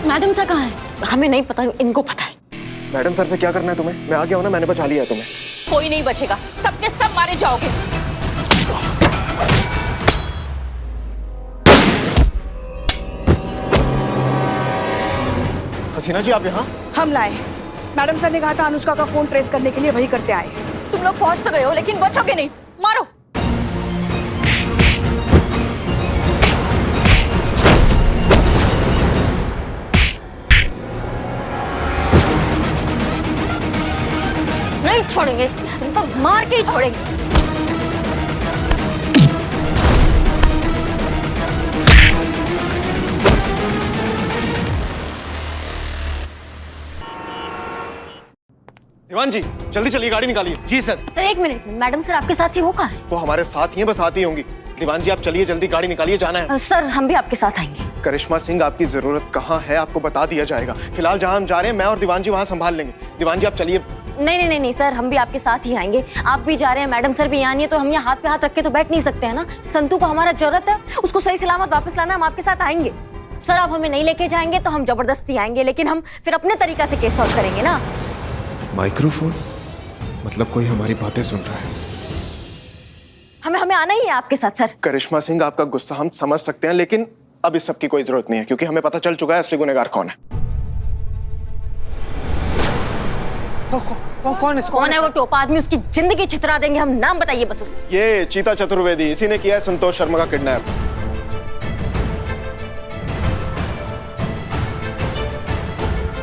Madam sir कहाँ है? हमें नहीं पता, इनको पता है। मैडम सर से क्या करना है तुम्हें? मैं आ गया हूं ना, मैंने बचा लिया है तुम्हें। कोई नहीं बचेगा, सबके सब मारे जाओगे। हसीना जी आप यहाँ? हम लाए। मैडम सर ने कहा था अनुष्का का फोन ट्रेस करने के लिए वही करते आए। तुम लोग पहुंच तो गए हो लेकिन बचोगे नहीं, मारो। नहीं छोड़ेंगे, तुमको मार के ही छोड़ेंगे। दीवान जी जल्दी चलिए, गाड़ी निकालिए। जी सर। सर एक मिनट, मैडम सर आपके साथ ही वो कहाँ है? वो हमारे साथ ही हैं, बस आती होंगी। दीवान जी आप चलिए, जल्दी गाड़ी निकालिए, जाना है। सर हम भी आपके साथ आएंगे। करिश्मा सिंह आपकी जरूरत कहाँ है आपको बता दिया जाएगा। फिलहाल जहाँ हम जा रहे हैं मैं और दीवान जी वहाँ संभाल लेंगे। दीवान जी आप चलिए। नहीं सर, हम भी आपके साथ ही आएंगे। आप भी जा रहे हैं, मैडम सर भी यहाँ नहीं है, तो हम यहाँ हाथ पे हाथ रख के तो बैठ नहीं सकते हैं ना। संतू को हमारा जरूरत है, उसको सही सलामत वापस लाना, हम आपके साथ आएंगे। सर आप हमें नहीं लेके जाएंगे तो हम जबरदस्ती आएंगे, लेकिन हम फिर अपने तरीका से केस सॉल्व करेंगे ना। माइक्रोफोन मतलब कोई हमारी बातें सुन रहा है। हमें आना ही है आपके साथ सर। करिश्मा सिंह आपका गुस्सा हम समझ सकते हैं, लेकिन अब इस सब की कोई जरूरत नहीं है क्योंकि हमें पता चल चुका है असली गुनहगार कौन है। कौन है वो टोपा आदमी? उसकी जिंदगी छितरा देंगे हम। नाम बताइए बस उसका। ये चीता चतुर्वेदी, इसी ने किया है संतोष शर्मा का किडनैप।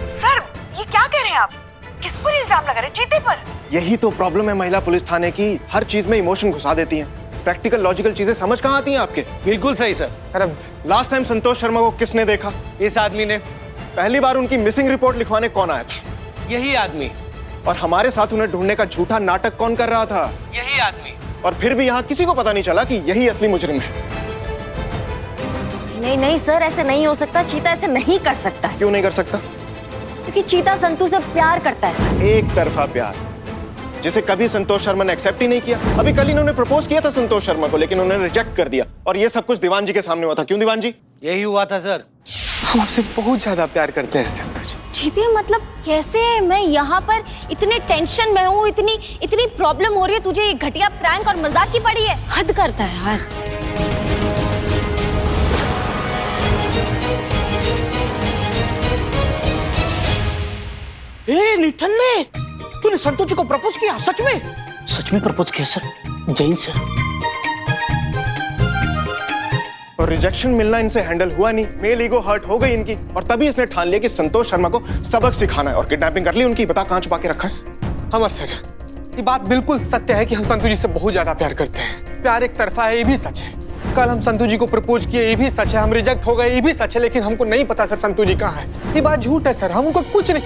सर ये क्या कह रहे हैं आप? किस पर इल्जाम लगा रहे? चीते पर? यही तो प्रॉब्लम है महिला पुलिस थाने की, हर चीज में इमोशन घुसा देती हैं। प्रैक्टिकल लॉजिकल चीजें समझ कहाँ आती हैं आपके? बिल्कुल सही सर। अरे लास्ट टाइम संतोष शर्मा को किसने देखा? इस आदमी ने। पहली बार उनकी मिसिंग रिपोर्ट लिखवाने कौन आया था? यही आदमी। और हमारे साथ उन्हें ढूंढने का झूठा नाटक कौन कर रहा था? यही आदमी। और फिर भी यहाँ किसी को पता नहीं चला कि यही असली मुजरिम है। नहीं सर, ऐसे नहीं हो सकता। चीता ऐसे नहीं कर सकता है। क्यों नहीं कर सकता? क्योंकि चीता संतू से प्यार करता है सर। एक तरफा प्यार जिसे कभी संतोष शर्मा ने एक्सेप्ट ही नहीं किया। अभी कल इन्होंने प्रपोज किया था संतोष शर्मा को, लेकिन उन्होंने रिजेक्ट कर दिया। और ये सब कुछ दीवान जी के सामने हुआ था। क्यों दीवान जी? यही हुआ था सर। हम आपसे बहुत ज्यादा प्यार करते हैं संतोष। चीते मतलब कैसे? मैं यहाँ पर इतने टेंशन में हूँ, इतनी प्रॉब्लम हो रही है, तुझे ये घटिया प्रैंक और मजाक की पड़ी है। हद करता है यार। निठल्ले, तूने संतोष जी को प्रपोज किया? सच में? सच में प्रपोज किया सर? जैन सर। और रिजेक्शन मिलना इनसे हैंडल हुआ नहीं। मेल ईगो हर्ट हो गई इनकी, और तभी इसने ठान लिया कि संतोष शर्मा को सबक सिखाना है और किडनैपिंग कर ली उनकी। बता कहाँ छुपा के रखा है? अमर सर, ये बात बिल्कुल सत्य है कि हम संतोष जी से बहुत ज्यादा प्यार करते हैं। प्यार एक तरफा है, ये भी सच है। कल हम संतोष जी को प्रपोज किए, ये भी सच है। हम रिजेक्ट हो गए, ये भी सच है। लेकिन हमको नहीं पता सर संतोष जी कहाँ है। ये बात झूठ है सर, हमको कुछ नहीं।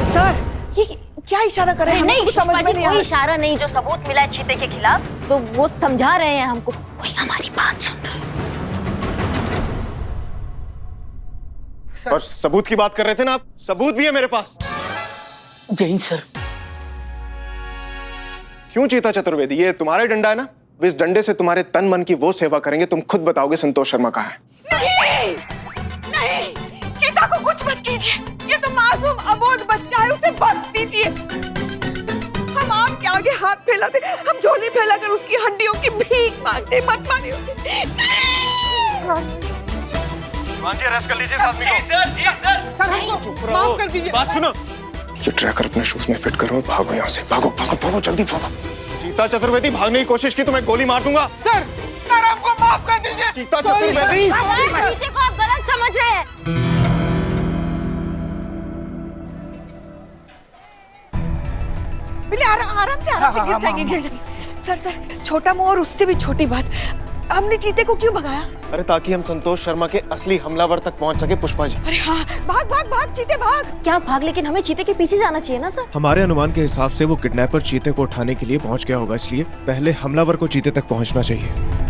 सर ये क्या इशारा कर रहे हैं? नहीं हमको समझ में नहीं आ कोई रहा। इशारा नहीं। जो सबूत मिला है चीते के खिलाफ, तो वो समझा रहे हैं हमको। कोई हमारी बात सुन रहा है। और सबूत की बात कर रहे थे ना आप? सबूत भी है मेरे पास। जैन सर। क्यों चीता चतुर्वेदी, ये तुम्हारा डंडा है ना? इस डंडे से तुम्हारे तन मन की वो सेवा करेंगे, तुम खुद बताओगे संतोष शर्मा कहाँ है। नहीं नहीं, चीता को कुछ मत कीजिए। ये तो मासूम अबोध बच्चा है, उसे बख्श दीजिए। हम आपके आगे हाथ फैलाते, हम झोली फैलाकर उसकी हड्डियों की भीख मांगते। मत मारिए उसे। जी अरेस्ट कर लीजिए इस आदमी को। जी सर। सर हमको माफ कर दीजिए। बात सुनो, ये ट्रैकर अपने शूज में फिट करो और भागो यहाँ से। भागो भागो भागो, जल्दी भागो। चीता चतुर्वेदी भागने की कोशिश की तो मैं गोली मार दूंगा। सर हमको माफ कर दीजिए। चीता चतुर्वेदी, चीते को आप गलत समझ रहे हैं। आराम से गिर जाएंगे। सर छोटा मुंह और उससे भी छोटी बात। हमने चीते को क्यों भगाया? अरे ताकि हम संतोष शर्मा के असली हमलावर तक पहुंच सके पुष्पा जी। अरे हाँ, भाग भाग भाग चीते भाग। क्या भाग, लेकिन हमें चीते के पीछे जाना चाहिए ना सर। हमारे अनुमान के हिसाब से वो किडनैपर चीते को उठाने के लिए पहुंच गया होगा, इसलिए पहले हमलावर को चीते तक पहुंचना चाहिए।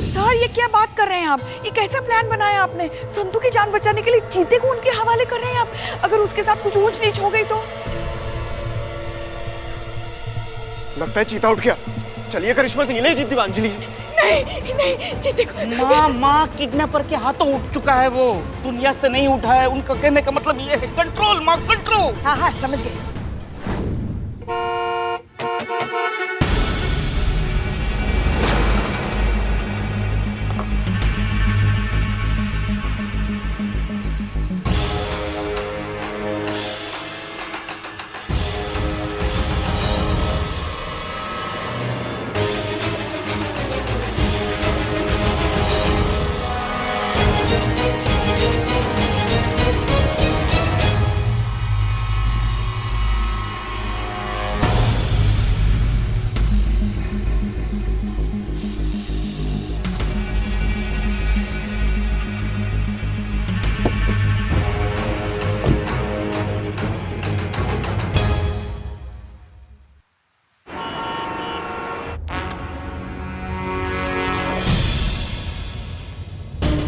सर ये क्या बात कर रहे हैं आप? ये कैसा प्लान बनाया आपने? संतू की जान बचाने के लिए चीते को उनके हवाले कर रहे हैं आप? अगर उसके साथ कुछ ऊंच नीच हो गई तो? लगता है चीता उठ गया। चलिए करिश्मा सिंह, ले जीत दीवांजलि। नहीं नहीं, चीते को माँ किडनैपर के हाथों उठ चुका है वो, दुनिया से नहीं उठा है। उनका कहने का मतलब ये है कंट्रोल माँ, कंट्रोल। हाँ हाँ समझ गए।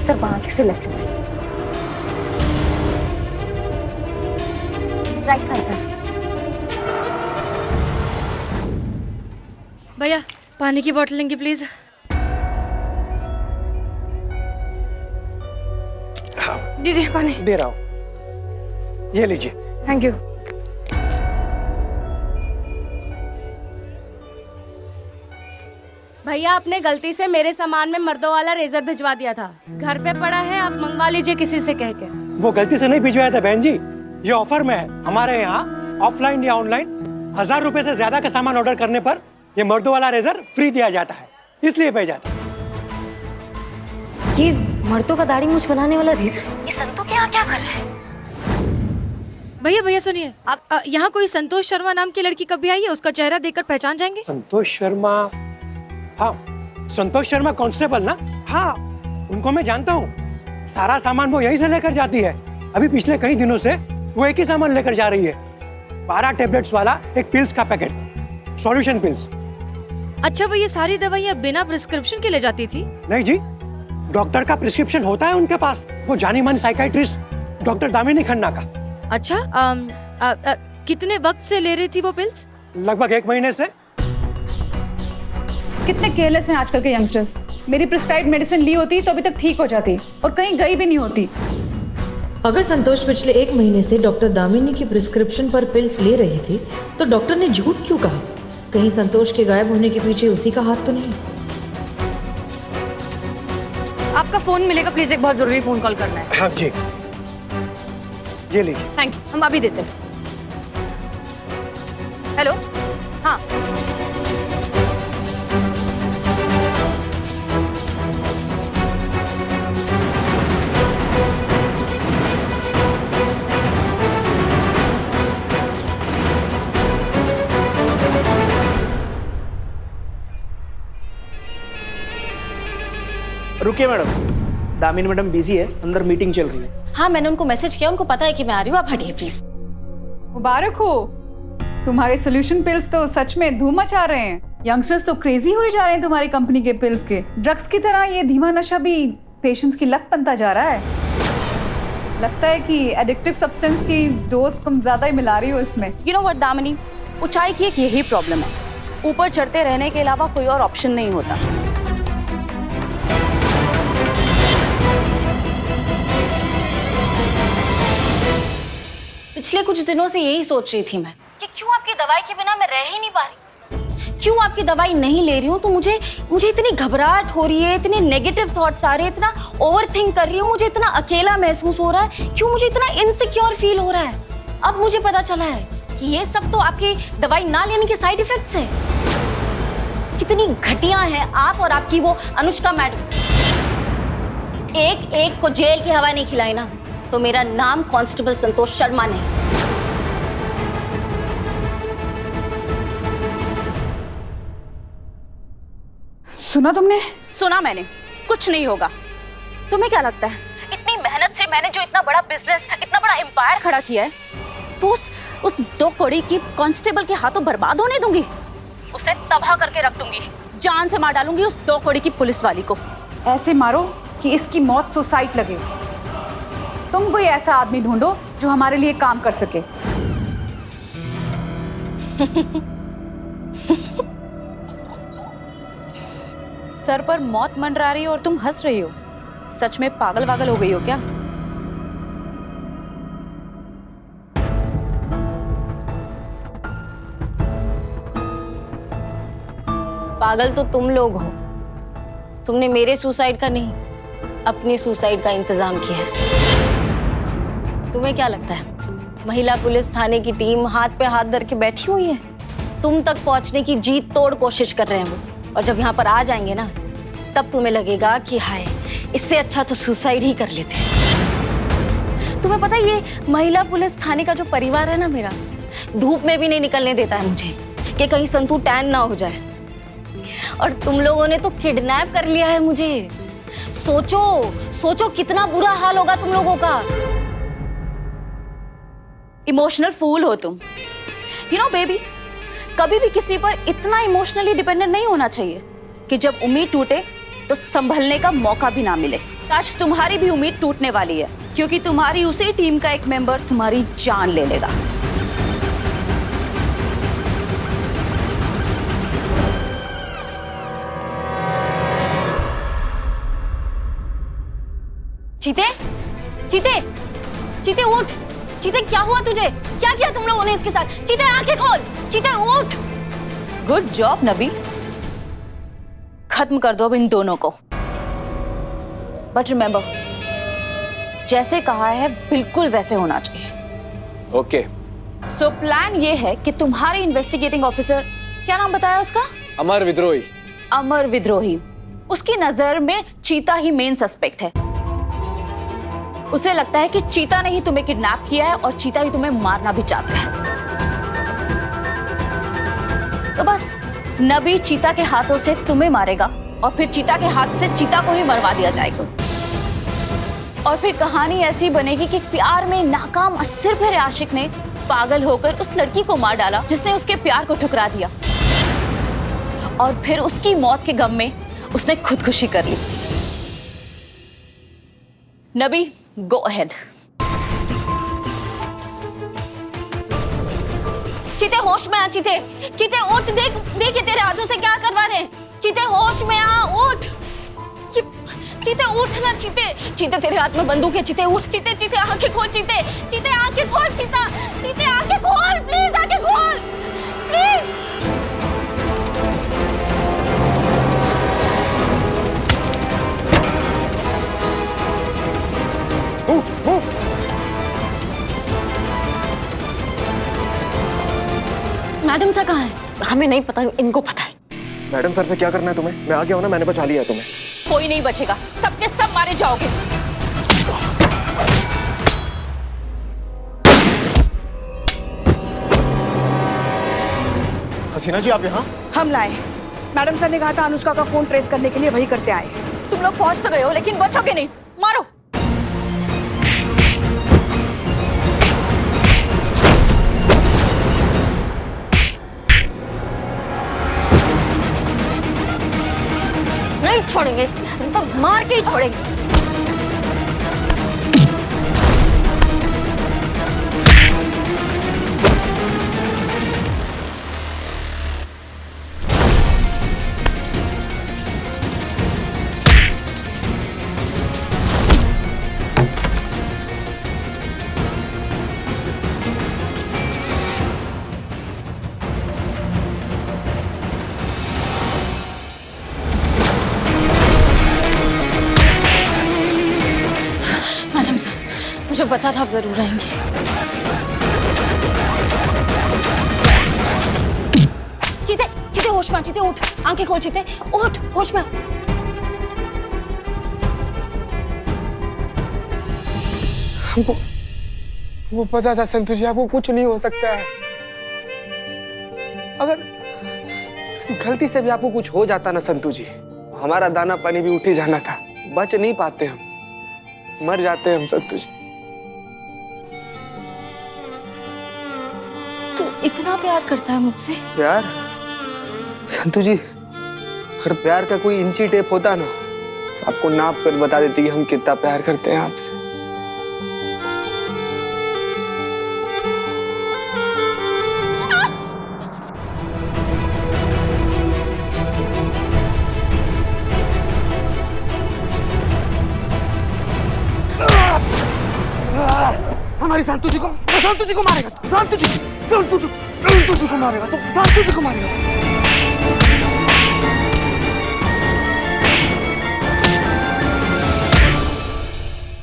सर वहां से लेफ्ट राइट राइट। भैया पानी की बोतल लेंगे प्लीज। दीजिए पानी। दे रहा हूँ, ये लीजिए। Thank you. भैया आपने गलती से मेरे सामान में मर्दों वाला रेजर भिजवा दिया था, घर पे पड़ा है, आप मंगवा लीजिए किसी से कह के। वो गलती से नहीं भिजवाया था बहन जी, ये ऑफर में है। हमारे यहाँ ऑफलाइन या ऑनलाइन 1000 रुपए से ज्यादा का सामान ऑर्डर करने पर ये मर्दों वाला रेजर फ्री दिया जाता है, इसलिए भेजा था। ये मर्दों का दाढ़ी मूछ बनाने वाला रेजर, ये संतू के यहाँ क्या कर रहा है? भैया भैया सुनिए, आप यहाँ कोई संतोष शर्मा नाम की लड़की कभी आई है? उसका चेहरा देखकर पहचान जाएंगे। संतोष शर्मा? हाँ, संतोष शर्मा कांस्टेबल ना? हाँ, उनको मैं जानता हूँ। सारा सामान वो यहीं से लेकर जाती है। अभी पिछले कई दिनों से वो एक ही सामान लेकर जा रही है, 12 टेबलेट्स वाला एक पिल्स का पैकेट, सॉल्यूशन पिल्स। अच्छा, वो ये सारी दवाइयाँ बिना प्रिस्क्रिप्शन के ले जाती थी? नहीं जी, डॉक्टर का प्रिस्क्रिप्शन होता है उनके पास, वो जानी मानी साइकाइट्रिस्ट डॉक्टर दामिनी खन्ना का। अच्छा, कितने वक्त से ले रही थी वो पिल्स? लगभग 1 महीने से। कितने केयरलेस हैं आजकल के यंगस्टर्स। मेरी प्रिस्क्राइब्ड मेडिसिन ली होती तो अभी तक ठीक हो जाती और कहीं गई भी नहीं होती। अगर संतोष पिछले 1 महीने से डॉक्टर दामिनी की प्रिस्क्रिप्शन पर पिल्स ले रही थी तो डॉक्टर ने झूठ क्यों कहा? कहीं संतोष के गायब होने के पीछे उसी का हाथ तो नहीं? आपका फोन मिलेगा प्लीज, एक बहुत जरूरी फोन कॉल करना है। हाँ जी, ये लीजिए। थैंक यू, हम अभी देते हैं। हेलो, हाँ रुकिए मैडम, दामिनी मैडम बिजी है, अंदर मीटिंग चल रही है। हाँ मैंने उनको मैसेज किया, उनको पता है कि मैं आ रही हूँ, आप हटिए प्लीज। मुबारक हो, तुम्हारे सोल्यूशन पिल्स तो सच में धूम मचा रहे हैं। यंगस्टर्स तो क्रेजी हुए जा रहे हैं तुम्हारी कंपनी के पिल्स के। ड्रग्स की तरह ये धीमा नशा भी पेशेंट्स की लत बनता जा रहा है। लगता है कि एडिक्टिव सब्सटेंस की डोज तुम ज्यादा ही मिला रही हो इसमें। यू नो व्हाट दामिनी, ऊंचाई की एक यही प्रॉब्लम है, ऊपर चढ़ते रहने के अलावा कोई और ऑप्शन नहीं होता। पिछले कुछ दिनों से यही सोच रही थी मैं कि क्यों आपकी दवाई के बिना मैं रह ही नहीं पा रही, क्यों आपकी दवाई नहीं ले रही हूँ तो मुझे मुझे इतनी घबराहट हो रही है, इतने नेगेटिव थॉट्स आ रहे हैं, इतना ओवरथिंक कर रही हूँ, मुझे इतना अकेला महसूस हो रहा है, क्यों मुझे इतना इनसिक्योर फील हो रहा है। अब मुझे पता चला है कि ये सब तो आपकी दवाई ना लेने के साइड इफेक्ट्स है। कितनी घटिया है आप और आपकी वो अनुष्का मैडम। एक एक को जेल की हवा नहीं खिलाई ना तो मेरा नाम कांस्टेबल संतोष शर्मा नहीं। सुना तुमने? सुना मैंने, कुछ नहीं होगा। तुम्हें क्या लगता है इतनी मेहनत से मैंने जो इतना बड़ा बिजनेस, इतना बड़ा एम्पायर खड़ा किया है, वो उस 2 कौड़ी की कांस्टेबल के हाथों बर्बाद होने दूंगी? उसे तबाह करके रख दूंगी, जान से मार डालूंगी उस 2 कौड़ी की पुलिस वाली को। ऐसे मारो कि इसकी मौत सुसाइड लगे। तुम कोई ऐसा आदमी ढूंढो जो हमारे लिए काम कर सके। सर पर मौत मंडरा रही हो और तुम हंस रही हो। सच में पागल वागल हो गई हो क्या? पागल तो तुम लोग हो। तुमने मेरे सुसाइड का नहीं, अपने सुसाइड का इंतजाम किया है। तुम्हें क्या लगता है महिला पुलिस थाने की टीम हाथ पे हाथ धर के बैठी हुई है? तुम तक पहुंचने की जी तोड़ कोशिश कर रहे हैं वो, और जब यहाँ पर आ जाएंगे ना तब तुम्हें लगेगा कि हाय, इससे अच्छा तो सुसाइड ही कर लेते। तुम्हें पता है ये महिला पुलिस थाने का जो परिवार है ना मेरा, धूप में भी नहीं निकलने देता है मुझे कि कहीं संतू टैन ना हो जाए। और तुम लोगों ने तो किडनैप कर लिया है मुझे। सोचो सोचो कितना बुरा हाल होगा तुम लोगों का। इमोशनल फूल हो तुम। यू नो बेबी, कभी भी किसी पर इतना इमोशनली डिपेंडेंट नहीं होना चाहिए कि जब उम्मीद टूटे तो संभलने का मौका भी ना मिले। आज तुम्हारी भी उम्मीद टूटने वाली है, क्योंकि तुम्हारी उसी टीम का एक मेंबर तुम्हारी जान ले लेगा। चीते, चीते, चीते उठ। चीते क्या हुआ तुझे? क्या किया तुम लोगों ने इसके साथ? चीते आंखें खोल, चीते उठ। गुड जॉब नबी, खत्म कर दो अब इन दोनों को। बट रिमेंबर, जैसे कहा है बिल्कुल वैसे होना चाहिए। ओके। सो प्लान ये है कि तुम्हारे इन्वेस्टिगेटिंग ऑफिसर, क्या नाम बताया उसका? अमर विद्रोही। अमर विद्रोही, उसकी नजर में चीता ही मेन सस्पेक्ट है। उसे लगता है कि चीता ने ही तुम्हें किडनैप किया है और चीता ही तुम्हें मारना भी चाहता है। तो बस नबी चीता के हाथों से तुम्हें मारेगा और फिर चीता के हाथ से चीता को ही मरवा दिया जाएगा। और फिर कहानी ऐसी बनेगी कि प्यार में नाकाम अस्थिर भरे आशिक ने पागल होकर उस लड़की को मार डाला जिसने उसके प्यार को ठुकरा दिया, और फिर उसकी मौत के गम में उसने खुदकुशी कर ली। नबी, गो अहेड। चीते होश में आ। चीते, चीते उठ। देख देख ये तेरे हाथों से क्या करवा रहे हैं। चीते होश में आ, उठ। चीते उठ ना। चीते, चीते तेरे हाथ में बंदूक है। चीते उठ। चीते, चीते आंखें खोल। चीते, चीते आंखें खोल। चीता, चीते आंखें खोल, प्लीज आंखें खोल, प्लीज। मैडम सा कहाँ है? हमें नहीं पता, इनको पता है। मैडम सर से क्या करना है तुम्हें? मैं आ गया हूं ना, मैंने बचा लिया है तुम्हें। कोई नहीं बचेगा, सबके सब मारे जाओगे। हसीना जी, आप यहाँ? हम लाए। मैडम सर ने कहा था अनुष्का का फोन ट्रेस करने के लिए वही करते आए। तुम लोग पहुंच तो गए हो लेकिन बचोगे नहीं। मारो। नहीं छोड़ेंगे, तुमको मार के ही छोड़ेंगे। मुझे पता था आप जरूर आएंगे। चीते, चीते होश में, चीते उठ, आंखें खोल, चीते उठ, होश में। हमको वो पता था संतु जी, आपको कुछ नहीं हो सकता है। अगर गलती से भी आपको कुछ हो जाता ना संतु जी, हमारा दाना पानी भी उठ ही जाना था। बच नहीं पाते हम, मर जाते हम संतु जी। तू इतना प्यार करता है मुझसे? प्यार संतु जी, अगर प्यार का कोई इंची टेप होता ना तो आपको नाप कर बता देती कि हम कितना प्यार करते हैं आपसे। हमारी संतु जी को मारेगा तू, संतु जी को मारेगा तू, संतु जी को मारेगा।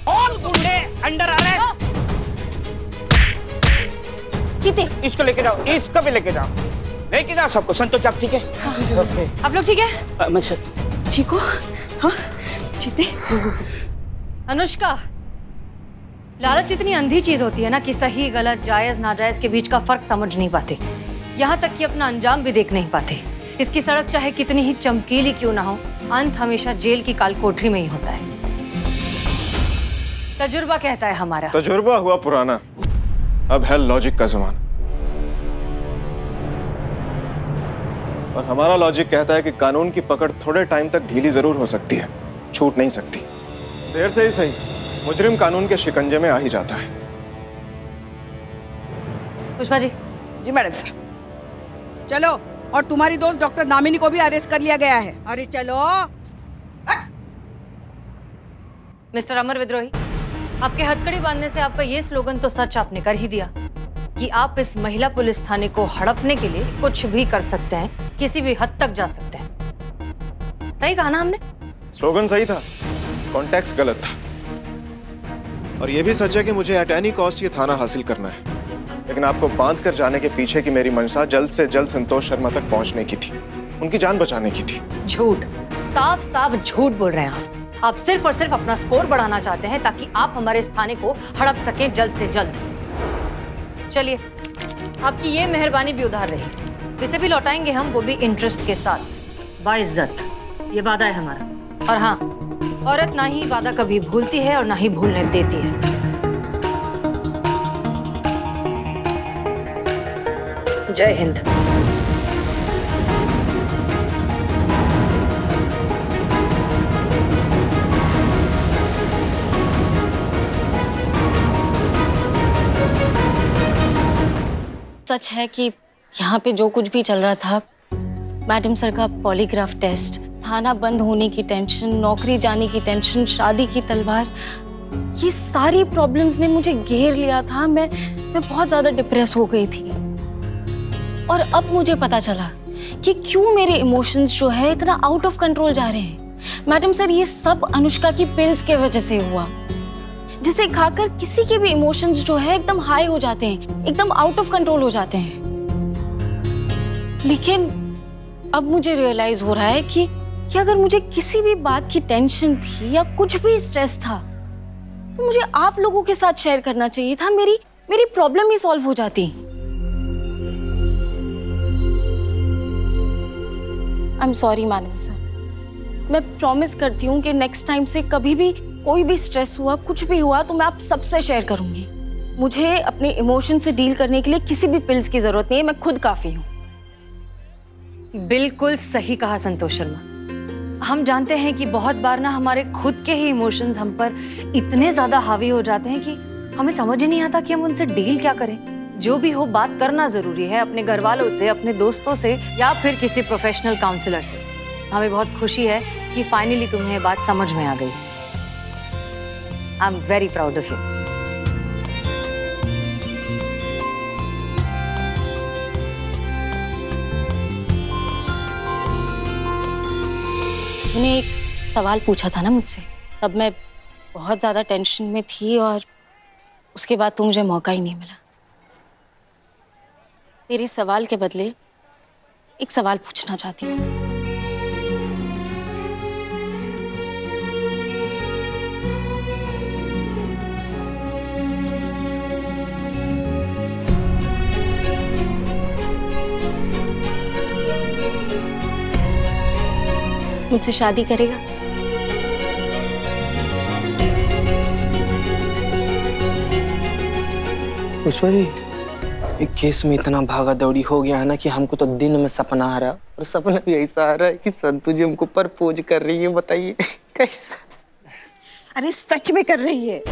और गुंडे अंदर आ रहे हैं। चीते, इसको लेके जाओ, इसको भी लेके जाओ सबको। संतोष आप ठीक है? आप लोग ठीक है? मैं सर ठीक हो? हाँ चीते। अनुष्का, लालच इतनी अंधी चीज होती है ना कि सही गलत जायज नाजायज के बीच का फर्क समझ नहीं पाते, यहाँ तक कि अपना अंजाम भी देख नहीं पाते। इसकी सड़क चाहे कितनी ही चमकीली क्यों ना हो, अंत हमेशा जेल की काल कोठरी में ही होता है। तजुर्बा कहता है हमारा। तजुर्बा हुआ पुराना, अब है लॉजिक का जमाना। और हमारा लॉजिक कहता है कि कानून की पकड़ थोड़े टाइम तक ढीली जरूर हो सकती है, छूट नहीं सकती। देर से ही सही, मुजरिम कानून के शिकंजे में आ ही जाता है। पुष्पा जी। जी मैडम सर। चलो, और तुम्हारी दोस्त डॉक्टर दामिनी को भी अरेस्ट कर लिया गया है। अरे चलो। मिस्टर अमर विद्रोही, आपके हथकड़ी बांधने से आपका ये स्लोगन तो सच आपने कर ही दिया कि आप इस महिला पुलिस थाने को हड़पने के लिए कुछ भी कर सकते हैं, किसी भी हद तक जा सकते हैं। सही कहा ना हमने? स्लोगन सही था, कॉन्टेक्स्ट गलत था। और यह भी सच है कि मुझे एट एनी कॉस्ट ये थाना हासिल करना है, लेकिन आपको बांध कर जाने के पीछे की मेरी मंशा जल्द से जल्द संतोष शर्मा तक पहुंचने की थी, उनकी जान बचाने की थी। झूठ, साफ साफ झूठ बोल रहे हैं आप सिर्फ और सिर्फ अपना स्कोर बढ़ाना चाहते हैं ताकि आप हमारे इस थाने को हड़प सकें जल्द से जल्द। चलिए, आपकी ये मेहरबानी भी उधार रही, जिसे भी लौटाएंगे हम, वो भी इंटरेस्ट के साथ, बाइज्जत। ये वादा है हमारा। और हाँ, औरत ना ही वादा कभी भूलती है और ना ही भूलने देती है। जय हिंद। सच है कि यहाँ पे जो कुछ भी चल रहा था, मैडम सर का पॉलीग्राफ टेस्ट, थाना बंद होने की टेंशन, नौकरी जाने की टेंशन, शादी की तलवार, ये सारी प्रॉब्लम्स ने मुझे घेर लिया था। मैं बहुत ज्यादा डिप्रेस हो गई थी। और अब मुझे पता चला कि क्यों मेरे इमोशंस जो है इतना आउट ऑफ कंट्रोल जा रहे हैं। मैडम सर, ये सब अनुष्का की पिल्स के वजह से हुआ, जिसे खाकर किसी के भी इमोशंस जो है एकदम हाई हो जाते हैं, एकदम आउट ऑफ कंट्रोल हो जाते हैं। लेकिन अब मुझे रियलाइज हो रहा है कि अगर मुझे किसी भी बात की टेंशन थी या कुछ भी स्ट्रेस था, तो मुझे आप लोगों के साथ शेयर करना चाहिए था। मेरी प्रॉब्लम ही सॉल्व हो जाती। I am sorry madam sir. मैं प्रॉमिस करती हूँ कि नेक्स्ट टाइम से कभी भी कोई भी स्ट्रेस हुआ, कुछ भी हुआ, तो मैं आप सबसे शेयर करूंगी। मुझे अपने इमोशन से डील करने के लिए किसी भी पिल्स की जरूरत नहीं है, मैं खुद काफी हूँ। बिल्कुल सही कहा संतोष शर्मा। हम जानते हैं कि बहुत बार ना हमारे खुद के ही इमोशंस हम पर इतने ज्यादा हावी हो जाते हैं कि हमें समझ ही नहीं आता कि हम उनसे डील क्या करें। जो भी हो, बात करना जरूरी है, अपने घर वालों से, अपने दोस्तों से, या फिर किसी प्रोफेशनल काउंसलर से। हमें बहुत खुशी है कि फाइनली तुम्हें बात समझ में आ गई। I am very proud of you. तूने एक सवाल पूछा था ना मुझसे, तब मैं बहुत ज़्यादा टेंशन में थी और उसके बाद तो मुझे मौका ही नहीं मिला। तेरे सवाल के बदले एक सवाल पूछना चाहती हूँ। मुझसे शादी करेगा? पुष्पा जी, एक केस में इतना भागा दौड़ी हो गया है ना कि हमको तो दिन में सपना आ रहा है, और सपना भी ऐसा आ रहा है कि संतू जी हमको प्रपोज कर रही है। बताइए कैसा? अरे सच में कर रही है।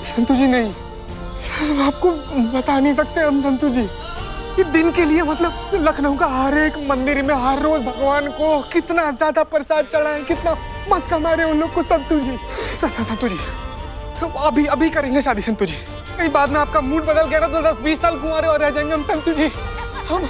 संतू जी नहीं, आपको बता नहीं सकते हम संतू जी। कि दिन के लिए मतलब लखनऊ का हर एक मंदिर में हर रोज भगवान को कितना ज्यादा प्रसाद चढ़ाएं, कितना मस्का मारे उन लोग को संतू जी। संतू जी हम अभी करेंगे शादी संतू जी। कई बाद में आपका मूड बदल गया ना तो 10-20 साल कुंवारे और रह जाएंगे हम संतू जी। हम